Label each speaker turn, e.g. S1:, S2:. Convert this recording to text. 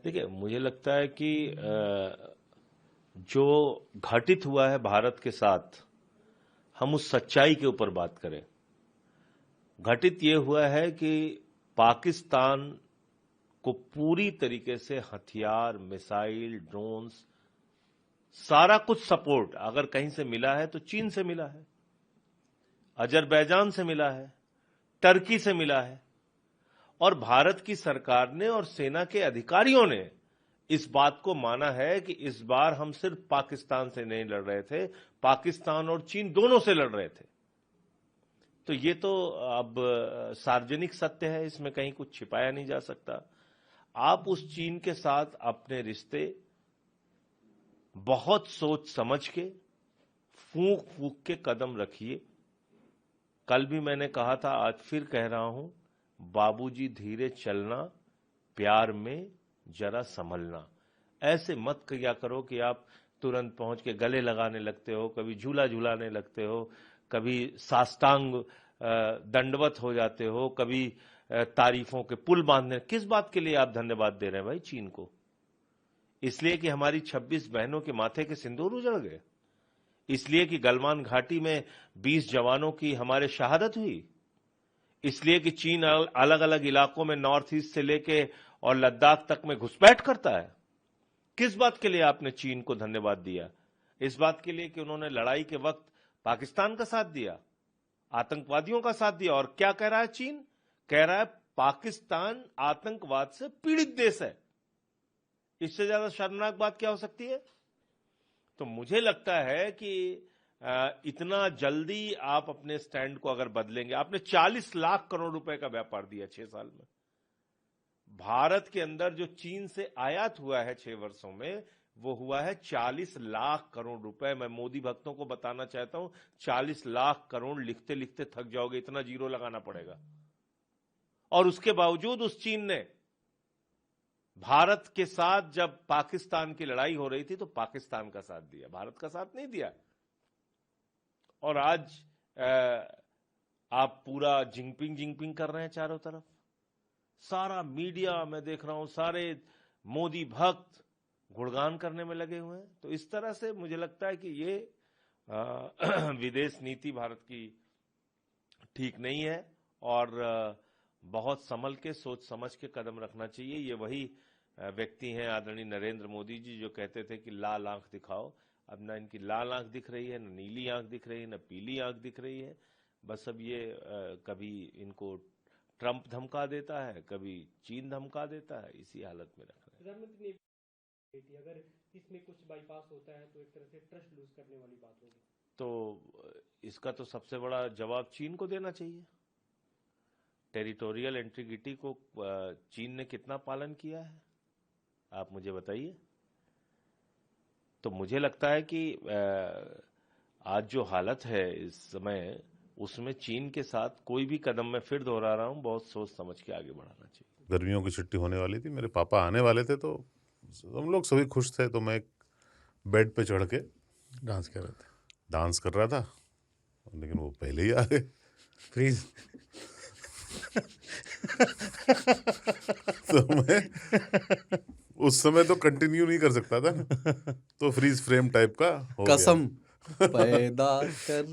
S1: देखिए, मुझे लगता है कि जो घटित हुआ है भारत के साथ, हम उस सच्चाई के ऊपर बात करें। घटित ये हुआ है कि पाकिस्तान को पूरी तरीके से हथियार, मिसाइल, ड्रोन्स, सारा कुछ सपोर्ट अगर कहीं से मिला है तो चीन से मिला है, अजरबैजान से मिला है, टर्की से मिला है। और भारत की सरकार ने और सेना के अधिकारियों ने इस बात को माना है कि इस बार हम सिर्फ पाकिस्तान से नहीं लड़ रहे थे, पाकिस्तान और चीन दोनों से लड़ रहे थे। तो ये तो अब सार्वजनिक सत्य है, इसमें कहीं कुछ छिपाया नहीं जा सकता। आप उस चीन के साथ अपने रिश्ते बहुत सोच समझ के, फूंक फूंक के कदम रखिए। कल भी मैंने कहा था, आज फिर कह रहा हूं, बाबूजी धीरे चलना, प्यार में जरा संभलना। ऐसे मत किया करो कि आप तुरंत पहुंच के गले लगाने लगते हो, कभी झूला झूलाने लगते हो, कभी साष्टांग दंडवत हो जाते हो, कभी तारीफों के पुल बांधने। किस बात के लिए आप धन्यवाद दे रहे हैं भाई चीन को? इसलिए कि हमारी 26 बहनों के माथे के सिंदूर उजड़ गए? इसलिए कि गलवान घाटी में 20 जवानों की हमारे शहादत हुई? इसलिए कि चीन अलग अलग इलाकों में नॉर्थ ईस्ट से लेके और लद्दाख तक में घुसपैठ करता है? किस बात के लिए आपने चीन को धन्यवाद दिया? इस बात के लिए कि उन्होंने लड़ाई के वक्त पाकिस्तान का साथ दिया, आतंकवादियों का साथ दिया। और क्या कह रहा है चीन? कह रहा है पाकिस्तान आतंकवाद से पीड़ित देश है। इससे ज्यादा शर्मनाक बात क्या हो सकती है? तो मुझे लगता है कि इतना जल्दी आप अपने स्टैंड को अगर बदलेंगे, आपने 40 लाख करोड़ रुपए का व्यापार दिया 6 साल में। भारत के अंदर जो चीन से आयात हुआ है 6 वर्षों में, वो हुआ है 40 लाख करोड़ रुपए। मैं मोदी भक्तों को बताना चाहता हूं, 40 लाख करोड़ लिखते लिखते थक जाओगे, इतना जीरो लगाना पड़ेगा। और उसके बावजूद उस चीन ने भारत के साथ जब पाकिस्तान की लड़ाई हो रही थी तो पाकिस्तान का साथ दिया, भारत का साथ नहीं दिया। और आज आप पूरा जिंगपिंग जिंगपिंग कर रहे हैं चारों तरफ। सारा मीडिया मैं देख रहा हूं, सारे मोदी भक्त गुणगान करने में लगे हुए हैं। तो इस तरह से मुझे लगता है कि ये विदेश नीति भारत की ठीक नहीं है और बहुत संभल के, सोच समझ के कदम रखना चाहिए। ये वही व्यक्ति हैं आदरणीय नरेंद्र मोदी जी, जो कहते थे कि लाल आंख दिखाओ। अब ना इनकी लाल आंख दिख रही है, न नीली आंख दिख रही है, न पीली आंख दिख रही है। बस अब ये कभी इनको ट्रंप धमका देता है, कभी चीन धमका देता है, इसी हालत में रख रहे हैं।
S2: प्रधानमंत्री ने अगर इसमें कुछ बाईपास होता है तो एक तरह से ट्रस्ट लूज करने वाली बात होगी।
S1: तो इसका तो सबसे बड़ा जवाब चीन को देना चाहिए। टेरिटोरियल इंटीग्रिटी को चीन ने कितना पालन किया है, आप मुझे बताइए। तो मुझे लगता है कि आज जो हालत है इस समय, उसमें चीन के साथ कोई भी कदम, मैं फिर दोहरा रहा हूं, बहुत सोच समझ के आगे बढ़ाना चाहिए।
S3: गर्मियों की छुट्टी होने वाली थी, मेरे पापा आने वाले थे, तो हम लोग सभी खुश थे। तो मैं एक बेड पे चढ़ के
S4: डांस कर रहे थे,
S3: डांस कर रहा था, लेकिन वो पहले ही आ गए।
S4: फ्रीज।
S3: तो मैं उस समय तो कंटिन्यू नहीं कर सकता था ना, तो फ्रीज फ्रेम टाइप का हो गया।
S4: कसम पैदा कर